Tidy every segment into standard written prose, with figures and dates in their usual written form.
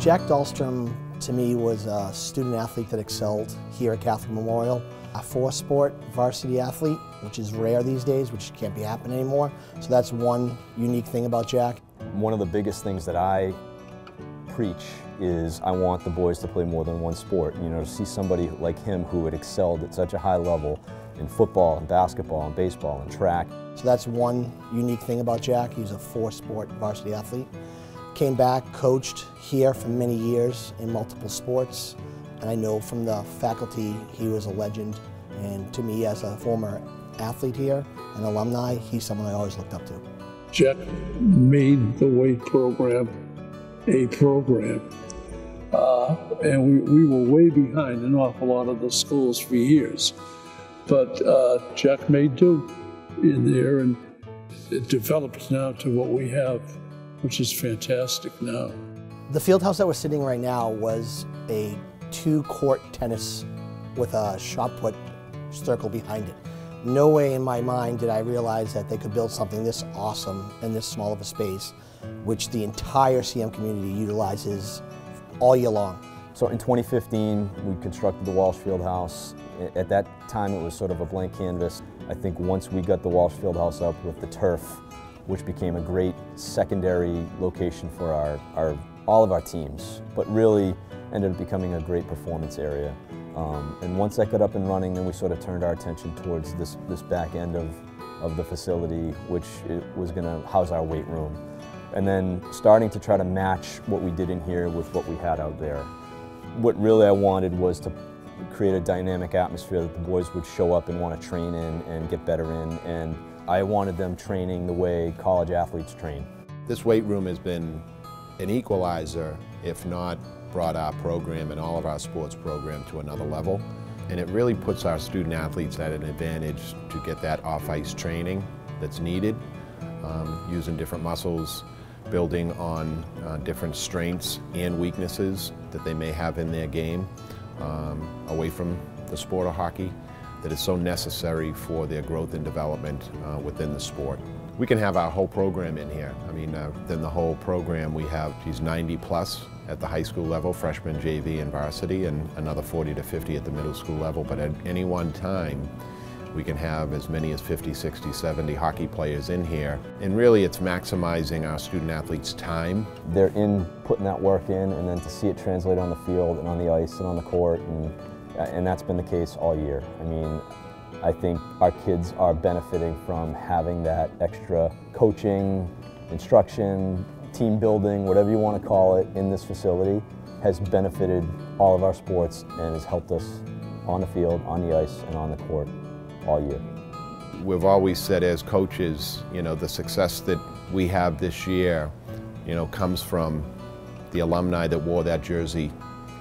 Jack Dahlstrom, to me, was a student athlete that excelled here at Catholic Memorial. A four-sport varsity athlete, which is rare these days, which can't be happening anymore. So that's one unique thing about Jack. One of the biggest things that I preach is I want the boys to play more than one sport. You know, to see somebody like him who had excelled at such a high level in football and basketball and baseball and track. So that's one unique thing about Jack. He was a four-sport varsity athlete. Came back, coached here for many years in multiple sports, and I know from the faculty he was a legend. And to me, as a former athlete here, an alumni, he's someone I always looked up to. Jack made the weight program a program, and we were way behind an awful lot of the schools for years. But Jack made do in there, and it developed now to what we have, which is fantastic now. The field house that we're sitting right now was a two-court tennis with a shot put circle behind it. No way in my mind did I realize that they could build something this awesome in this small of a space, which the entire CM community utilizes all year long. So in 2015, we constructed the Walsh Fieldhouse. At that time, it was sort of a blank canvas. I think once we got the Walsh Fieldhouse up with the turf, which became a great secondary location for all of our teams, but really ended up becoming a great performance area. And once that got up and running, then we sort of turned our attention towards this back end of the facility, which was going to house our weight room. And then starting to try to match what we did in here with what we had out there. What really I wanted was to create a dynamic atmosphere that the boys would show up and want to train in and get better in. And I wanted them training the way college athletes train. This weight room has been an equalizer, if not brought our program and all of our sports program to another level. And it really puts our student athletes at an advantage to get that off-ice training that's needed, using different muscles, building on different strengths and weaknesses that they may have in their game, away from the sport of hockey, that is so necessary for their growth and development within the sport. We can have our whole program in here. I mean, within the whole program we have 90 plus at the high school level, freshman, JV, and varsity, and another 40 to 50 at the middle school level. But at any one time, we can have as many as 50, 60, 70 hockey players in here. And really it's maximizing our student athletes' time. They're in putting that work in, and then to see it translate on the field and on the ice and on the court, and that's been the case all year. I mean, I think our kids are benefiting from having that extra coaching, instruction, team building, whatever you want to call it, in this facility has benefited all of our sports and has helped us on the field, on the ice, and on the court all year. We've always said as coaches, you know, the success that we have this year, you know, comes from the alumni that wore that jersey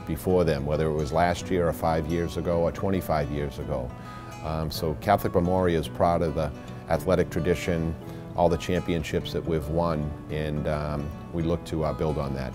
before them, whether it was last year or 5 years ago or 25 years ago. So Catholic Memorial is proud of the athletic tradition, all the championships that we've won, and we look to build on that.